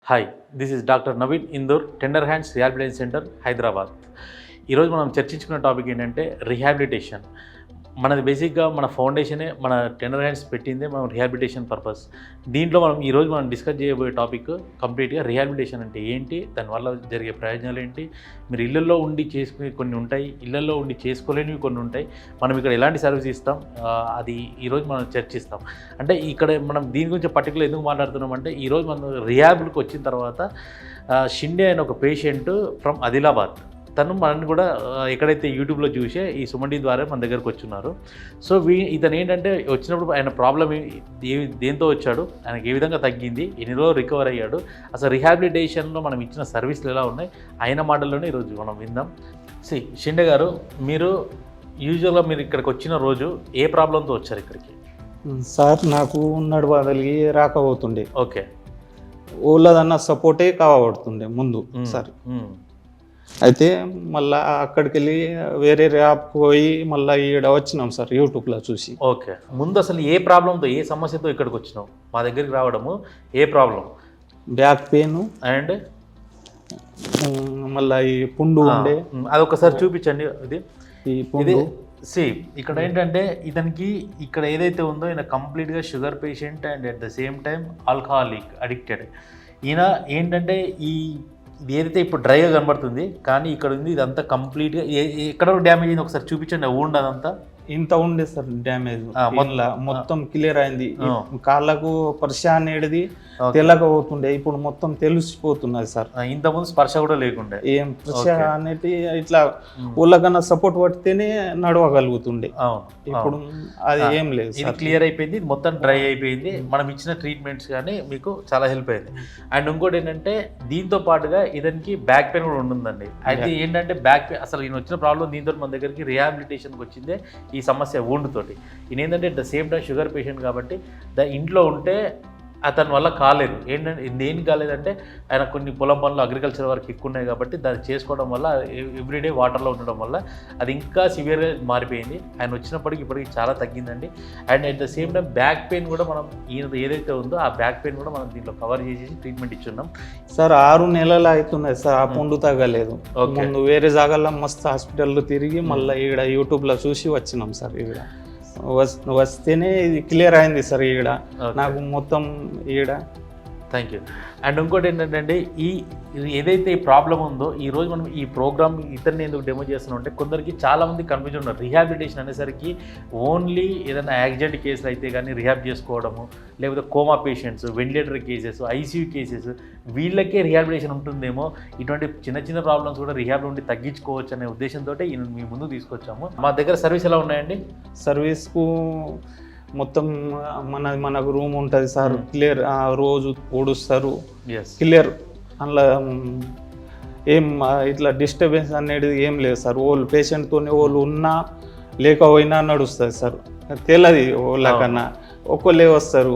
Hi, this is doctor Naveen Indur, tender hands rehabilitation centre, Hyderabad. ఈరోజు మనం చర్చించుకున్న topic ఏంటంటే రిహాబిలిటేషన్. మనది బేసిక్గా మన ఫౌండేషనే మన టెండర్ హ్యాండ్స్ పెట్టిందే మనం రిహాబిలిటేషన్ పర్పస్. దీంట్లో ఈరోజు మనం డిస్కస్ చేయబోయే టాపిక్ కంప్లీట్గా రిహాబిలిటేషన్ అంటే ఏంటి, దానివల్ల జరిగే ప్రయోజనాలు ఏంటి, మీరు ఇళ్ళల్లో ఉండి చేసుకునే కొన్ని ఉంటాయి, ఇళ్ళల్లో ఉండి చేసుకోలేనివి కొన్ని ఉంటాయి, మనం ఇక్కడ ఎలాంటి సర్వీస్ ఇస్తాం, అది ఈరోజు మనం చర్చిస్తాం. అంటే ఇక్కడ మనం దీని గురించి పర్టికులర్ ఎందుకు మాట్లాడుతున్నామంటే, ఈరోజు మనం రిహాబిల్కి వచ్చిన తర్వాత షిండే అనే ఒక పేషెంట్ ఫ్రమ్ ఆదిలాబాద్, తను మనల్ని కూడా ఎక్కడైతే యూట్యూబ్లో చూసే ఈ సుమండి ద్వారా మన దగ్గరకు వచ్చున్నారు. సో ఇతను ఏంటంటే వచ్చినప్పుడు ఆయన ప్రాబ్లం దేంతో వచ్చాడు, ఆయనకి ఏ విధంగా తగ్గింది, ఎన్ని రోజులు రికవర్ అయ్యాడు, అసలు రిహాబిలిటేషన్లో మనం ఇచ్చిన సర్వీసులు ఎలా ఉన్నాయి, ఆయన మాటల్లోనే ఈరోజు మనం విందాం. షిండే గారు, మీరు యూజువల్గా మీరు ఇక్కడికి వచ్చిన రోజు ఏ ప్రాబ్లంతో వచ్చారు ఇక్కడికి? సార్, నాకు నడవదలిగి రాకపోతుండే. ఓకే. ఓళ్ళదన్న సపోర్టే కావడుతుండే ముందు సార్. అయితే మళ్ళీ అక్కడికి వెళ్ళి వేరే ర్యాప్ పోయి మళ్ళీ ఈడ వచ్చినాం సార్ యూట్యూబ్లో చూసి. ఓకే. ముందు అసలు ఏ ప్రాబ్లంతో, ఏ సమస్యతో ఇక్కడికి వచ్చినావు, మా దగ్గరికి రావడము ఏ ప్రాబ్లం? బ్యాక్ పెయిన్ అండ్ మళ్ళీ ఈ పుండు ఉండే, అదొకసారి చూపించండి. ఈ పుండు ఇక్కడ ఏంటంటే ఇతనికి ఇక్కడ ఏదైతే ఉందో, ఈయన కంప్లీట్గా sugar patient and at the same time alcoholic addicted. ఈయన ఏంటంటే ఇది ఏదైతే ఇప్పుడు డ్రైగా కనబడుతుంది, కానీ ఇక్కడ ఉంది ఇదంతా కంప్లీట్గా ఎక్కడ డ్యామేజ్ అయింది ఒకసారి చూపించండి. ఊండి అదంతా ఇంత ఉండే సార్ డ్యామేజ్, మొత్తం క్లియర్ అయింది. కాళ్ళకు పరిశాన్ ఏడిది తెల్లకపోతుండే, ఇప్పుడు మొత్తం తెలిసిపోతున్నది సార్. ఇంతకుముందు స్పర్శ కూడా లేకుండే, ఏం స్పర్శ అనేది ఇట్లా ఊళ్ళకన్నా సపోర్ట్ పడితేనే నడవగలుగుతుండే. ఇప్పుడు అది ఏం లేదు, ఇది క్లియర్ అయిపోయింది, ఇది మొత్తం డ్రై అయిపోయింది. మనం ఇచ్చిన ట్రీట్మెంట్స్ కానీ మీకు చాలా హెల్ప్ అయింది. అండ్ ఇంకోటి ఏంటంటే దీంతో పాటుగా ఇతనికి బ్యాక్ పెయిన్ కూడా ఉంటుందండి. అయితే ఏంటంటే బ్యాక్ పెయిన్ అసలు ఈయన వచ్చిన ప్రాబ్లం దీంతో మన దగ్గరికి రిహాబిలిటేషన్కి వచ్చిందే ఈ సమస్య ఊండుతోటి. ఈయన ఏంటంటే at the same time sugar patient కాబట్టి ఇంట్లో ఉంటే అతని వల్ల కాలేదు. ఏంటంటే దేని కాలేదంటే ఆయన కొన్ని పొలం పనులు అగ్రికల్చర్ వరకు ఎక్కువ ఉన్నాయి కాబట్టి దాన్ని చేసుకోవడం వల్ల ఎవ్రీడే వాటర్లో ఉండడం వల్ల అది ఇంకా సివియర్గా మారిపోయింది. ఆయన వచ్చినప్పటికి ఇప్పటికి చాలా తగ్గిందండి. And at the same time back pain కూడా మనం ఈయన ఏదైతే ఉందో ఆ బ్యాక్ పెయిన్ కూడా మనం దీంట్లో కవర్ చేసేసి ట్రీట్మెంట్ ఇచ్చున్నాం సార్. 6 నెలలు అవుతున్నాయి సార్, ఆ పుండు తగ్గలేదు. ముందు వేరే జాగాల్లో మస్తు హాస్పిటల్లో తిరిగి మళ్ళీ ఈడ యూట్యూబ్లో చూసి వచ్చినాం సార్. ఈడ వస్తేనే ఇది క్లియర్ అయింది సార్. ఈడ నాకు మొత్తం ఈడ. Thank you. అండ్ ఇంకోటి ఏంటంటే ఏదైతే ఈ ప్రాబ్లం ఉందో ఈరోజు మనం ఈ ప్రోగ్రామ్ ఇతన్ని ఎందుకు డెమో చేస్తున్నాం అంటే, కొందరికి చాలామంది కన్ఫ్యూజన్ ఉన్నారు. రిహాబిలిటేషన్ అనేసరికి ఓన్లీ ఏదైనా యాక్సిడెంట్ కేసులు అయితే కానీ రిహాబ్ చేసుకోవడము, లేకపోతే coma patients, ventilator cases, ICU cases, వీళ్ళకే రిహాబిలిటేషన్ ఉంటుందేమో, ఇటువంటి చిన్న చిన్న ప్రాబ్లమ్స్ కూడా రిహాబ్ నుండి తగ్గించుకోవచ్చు అనే ఉద్దేశంతో మీ ముందు తీసుకొచ్చాము. మా దగ్గర సర్వీస్ ఎలా ఉన్నాయండి? సర్వీస్కు మొత్తం మనకు రూమ్ ఉంటుంది సార్, క్లియర్ రోజు ఊడుస్తారు, క్లియర్. అందులో ఏం ఇట్లా డిస్టర్బెన్స్ అనేది ఏం లేదు సార్. వాళ్ళు పేషెంట్తోనే వాళ్ళు ఉన్నా లేకపోయినా నడుస్తుంది సార్. తెలియదు వాళ్ళకన్నా, ఒకళ్ళే వస్తారు,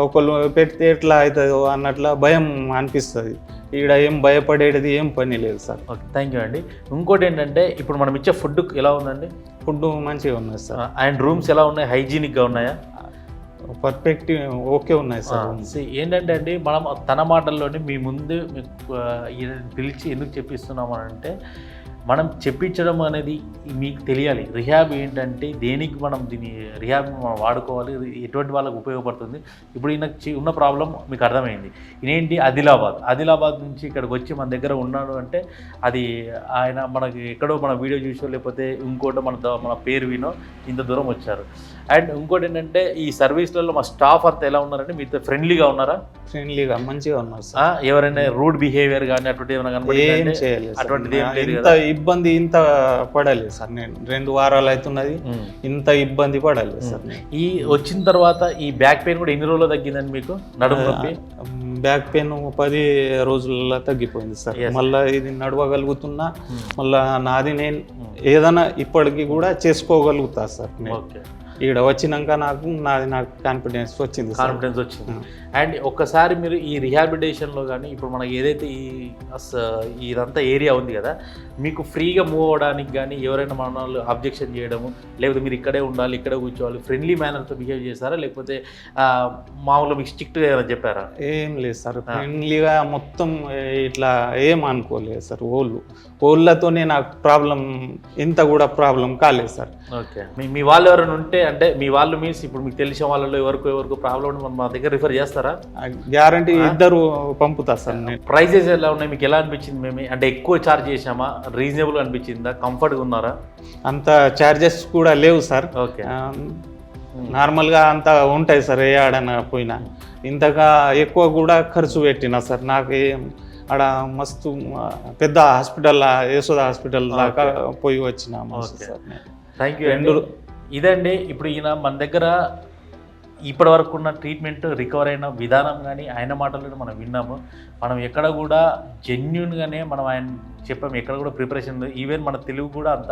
ఒకళ్ళు పెడితే ఎట్లా అవుతుందో అన్నట్ల భయం అనిపిస్తుంది. ఇక్కడ ఏం భయపడేది ఏం పని లేదు సార్. ఓకే, థ్యాంక్ యూ అండి. ఇంకోటి ఏంటంటే ఇప్పుడు మనం ఇచ్చే ఫుడ్ ఎలా ఉందండి? ఫుడ్ మంచిగా ఉన్నది సార్. అండ్ రూమ్స్ ఎలా ఉన్నాయి? హైజీనిక్గా ఉన్నాయా? పర్ఫెక్ట్ ఓకే ఉన్నాయి సార్. ఏంటంటే అండి, మనం తన మాటల్లోనే మీ ముందు పిలిచి ఎందుకు చెప్పిస్తున్నాము అంటే, మనం చెప్పించడం అనేది మీకు తెలియాలి. రిహాబ్ ఏంటంటే దేనికి మనం దీన్ని రిహాబ్ మనం వాడుకోవాలి, ఎటువంటి వాళ్ళకి ఉపయోగపడుతుంది. ఇప్పుడు ఈయనకి ఉన్న ప్రాబ్లం మీకు అర్థమైంది. ఇదేంటి, ఆదిలాబాద్ నుంచి ఇక్కడికి వచ్చి మన దగ్గర ఉన్నాడు అంటే అది ఆయన మనకి ఎక్కడో మన వీడియో చూసో లేకపోతే ఇంకోటో మన పేరు వినో ఇంత దూరం వచ్చారు. అండ్ ఇంకోటి ఏంటంటే ఈ సర్వీస్లలో మా స్టాఫ్ అంతా ఎలా ఉన్నారంటే మీతో ఫ్రెండ్లీగా ఉన్నారా? ఫ్రెండ్లీగా మంచిగా ఉన్నారు సార్. ఎవరైనా రూడ్ బిహేవియర్ కానీ అటువంటి ఏమైనా అటువంటిది ఏం లేదు కదా? ఇబ్బంది ఇంత పడలేదు సార్. నేను 2 వారాలు అవుతున్నది, ఇంత ఇబ్బంది పడలేదు సార్. ఈ వచ్చిన తర్వాత ఈ బ్యాక్ పెయిన్ కూడా ఎన్ని రోజుల్లో తగ్గిందండి మీకు? నడుము నొప్పి, బ్యాక్ పెయిన్ 10 రోజులలో తగ్గిపోయింది సార్. మళ్ళీ ఇది నడవగలుగుతున్నా, మళ్ళీ నాది నేను ఏదైనా ఇప్పటికీ కూడా చేసుకోగలుగుతా సార్. ఓకే. ఈడ వచ్చినాక నాకు కాన్ఫిడెన్స్ వచ్చింది సార్. కాన్ఫిడెన్స్ వచ్చింది. అండ్ ఒక్కసారి మీరు ఈ రిహాబిలిటేషన్లో కానీ ఇప్పుడు మనకి ఏదైతే ఇదంతా ఏరియా ఉంది కదా, మీకు ఫ్రీగా మూవ్ అవ్వడానికి కానీ ఎవరైనా మన వాళ్ళు అబ్జెక్షన్ చేయడము, లేకపోతే మీరు ఇక్కడే ఉండాలి, ఇక్కడే కూర్చోవాలి, ఫ్రెండ్లీ మేనర్తో బిహేవ్ చేస్తారా, లేకపోతే మామూలుగా మీకు స్ట్రిక్ట్గా ఏమైనా చెప్పారా? ఏం లేదు సార్, ఫ్రెండ్లీగా మొత్తం ఇట్లా ఏం అనుకోలేదు సార్. ఓళ్ళతోనే నాకు ప్రాబ్లం ఇంత కూడా ప్రాబ్లం కాలేదు సార్. ఓకే, మీ వాళ్ళు ఎవరైనా ఉంటే, అంటే మీ వాళ్ళు మీన్స్ ఇప్పుడు మీకు తెలిసిన వాళ్ళలో ఎవరికి ప్రాబ్లం ఉంటే మా దగ్గర రిఫర్ చేస్తారా? గ్యారంటీ ఇద్దరు పంపుతా సార్. నేను ప్రైజెస్ ఎలా ఉన్నాయి, మీకు ఎలా అనిపించింది? మేము అంటే ఎక్కువ ఛార్జ్ చేసామా, రీజనబుల్ అనిపించిందా, కంఫర్ట్గా ఉన్నారా? అంత ఛార్జెస్ కూడా లేవు సార్. ఓకే, నార్మల్గా అంతా ఉంటాయి సార్. ఏ ఆడన పోయినా ఇంతగా ఎక్కువ కూడా ఖర్చు పెట్టినా సార్. నాకు ఆడ మస్తు పెద్ద హాస్పిటల్, యశోద హాస్పిటల్ దాకా పోయి వచ్చిన సార్. Thank you. ఇదండి ఇప్పుడు ఈయన మన దగ్గర ఇప్పటి వరకు ఉన్న ట్రీట్మెంట్, రికవర్ అయిన విధానం కానీ ఆయన మాటలను మనం విన్నాము. మనం ఎక్కడ కూడా జెన్యున్గానే మనం ఆయన చెప్పాము, ఎక్కడ కూడా ప్రిపరేషన్, ఈవెన్ మన తెలుగు కూడా అంత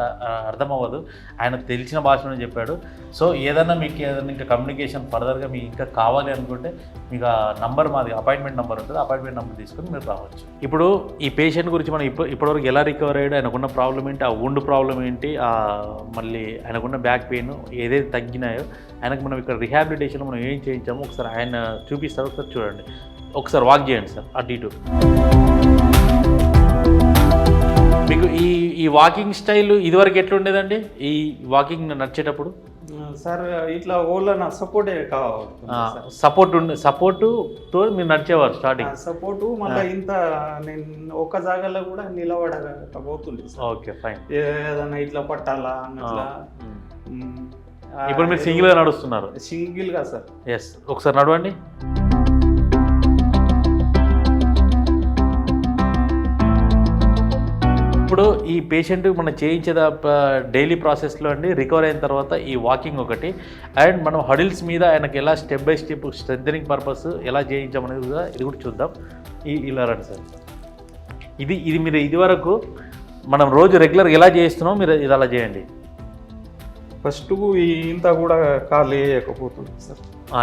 అర్థం అవ్వదు, ఆయన తెలిసిన భాషలోనే చెప్పాడు. సో ఏదైనా మీకు ఏదైనా ఇంకా కమ్యూనికేషన్ ఫర్దర్గా మీకు ఇంకా కావాలి అనుకుంటే మీకు ఆ నంబర్, మాది అపాయింట్మెంట్ నెంబర్ ఉంటుంది, అపాయింట్మెంట్ నెంబర్ తీసుకొని మీరు రావచ్చు. ఇప్పుడు ఈ పేషెంట్ గురించి మనం ఇప్పటివరకు ఎలా రికవర్ అయ్యాడు, ఆయనకున్న ప్రాబ్లం ఏంటి, ఆ వుండ్ ప్రాబ్లం ఏంటి, మళ్ళీ ఆయనకున్న బ్యాక్ పెయిన్ ఏదైతే తగ్గినాయో, ఆయనకు మనం ఇక్కడ రిహాబిలిటేషన్లో మనం ఏం చేయించామో ఒకసారి ఆయన చూపిస్తారు. ఒకసారి చూడండి, ఒకసారి వాక్ చేయండి సార్ అటు ఇటు. మీకు ఈ వాకింగ్ స్టైల్ ఇదివరకు ఎట్లా ఉండేదండి, ఈ వాకింగ్ నడిచేటప్పుడు? సార్ ఇట్లా ఓళ్ళ నా సపోర్టే కావాలి. సపోర్టుతో మీరు నడిచేవారు స్టార్టింగ్? సపోర్టు మళ్ళీ ఇంత నేను ఒక జాగాలో కూడా నిలబడకపోతుంది. Okay, fine. ఏదైనా ఇట్లా పట్టాలా అన్నట్లా. ఇప్పుడు మీరు సింగిల్గా నడుస్తున్నారు? సింగిల్గా సార్. ఎస్, ఒకసారి నడవండి. ఇప్పుడు ఈ పేషెంట్ మనం చేయించే డైలీ ప్రాసెస్లో అండి, రికవర్ అయిన తర్వాత ఈ వాకింగ్ ఒకటి, అండ్ మనం హడిల్స్ మీద ఆయనకి ఎలా step by step strengthening purpose ఎలా చేయించామనేది కూడా ఇది కూడా చూద్దాం. ఇలా రండి సార్. ఇది మీరు ఇదివరకు మనం రోజు రెగ్యులర్గా ఎలా చేస్తున్నాం, మీరు ఇది అలా చేయండి. ఫస్ట్ ఇంత కూడా కాలు వేయకపోతుంది సార్.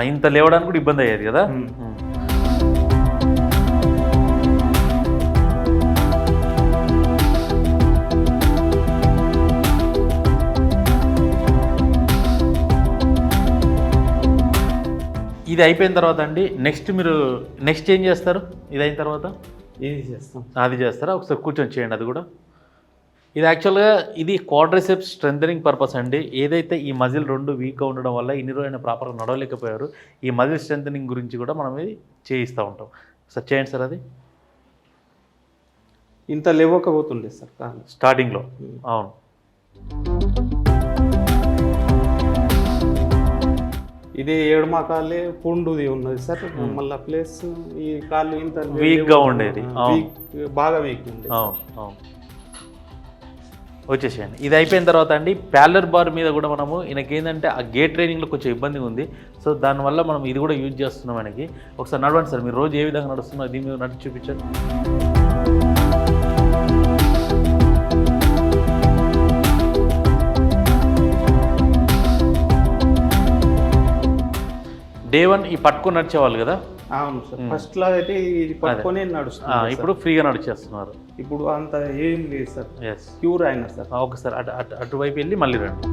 ఇంత లేవడానికి కూడా ఇబ్బంది అయ్యేది కదా. ఇది అయిపోయిన తర్వాత అండి నెక్స్ట్ ఏం చేస్తారు? ఇది అయిన తర్వాత ఏది చేస్తాం, అది చేస్తారా? ఒకసారి కూర్చొని చేయండి అది కూడా. ఇది యాక్చువల్గా ఇది క్వాడ్రిసెప్స్ స్ట్రెంథనింగ్ పర్పస్ అండి. ఏదైతే ఈ మజిల్ రెండు వీక్గా ఉండడం వల్ల ఇన్ని రోజులైనా ప్రాపర్గా నడవలేకపోయారు, ఈ మజిల్ స్ట్రెంథనింగ్ గురించి కూడా మనం ఇది చేయిస్తూ ఉంటాం. సార్ చేయండి సార్. అది ఇంత లేవకపోతుండే సార్ స్టార్టింగ్లో. అవును. ఇది ఎడమ కాలే పుండుది ఉన్నది సార్. మళ్ళీ ప్లేస్ ఈ కాళ్ళు ఇంత వీక్గా ఉండేది, బాగా వీక్ ఉండేది. అవును అవును. వచ్చేసేయండి. ఇది అయిపోయిన తర్వాత అండి ప్యాలర్ బార్ మీద కూడా మనము ఈయనకేంటంటే ఆ గేట్ ట్రైనింగ్లో కొంచెం ఇబ్బంది ఉంది. సో దానివల్ల మనం ఇది కూడా యూజ్ చేస్తున్నాం ఆయనకి. ఒకసారి నడవండి సార్. మీరు రోజు ఏ విధంగా నడుస్తున్నారో దీని మీద నడిచి చూపించండి. డే 1 ఈ పట్టుకొని నడిచేవాళ్ళు కదా? అవును సార్. ఫస్ట్ లో అయితే ఇది పట్టుకొని నడుస్తున్నారు, ఇప్పుడు ఫ్రీగా నడిచేస్తున్నారు. ఇప్పుడు అంత ఏం లేదు సార్. ఎస్, క్యూర్ అయినా సార్. Okay sir. అటువైపు వెళ్ళి మళ్ళీ రండి.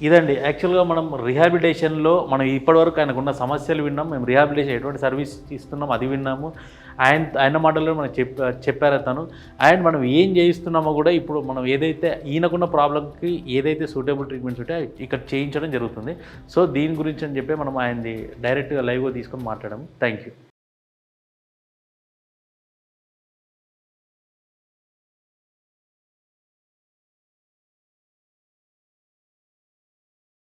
ఇదండి యాక్చువల్గా మనం రిహాబిలిటేషన్లో మనం ఇప్పటివరకు ఆయనకున్న సమస్యలు విన్నాం, మేము రిహాబిలిటేషన్ ఎటువంటి సర్వీస్ ఇస్తున్నాం అది విన్నాము. ఆయన మాటల్లో మనం చెప్పారు తను. అండ్ మనం ఏం చేయిస్తున్నామో కూడా ఇప్పుడు మనం ఏదైతే ఈయనకున్న ప్రాబ్లంకి ఏదైతే సూటబుల్ ట్రీట్మెంట్స్ ఉంటే ఇక్కడ చేయించడం జరుగుతుంది. సో దీని గురించి అని చెప్పి మనం ఆయనది డైరెక్ట్గా లైవ్గా తీసుకొని మాట్లాడాము. Thank you.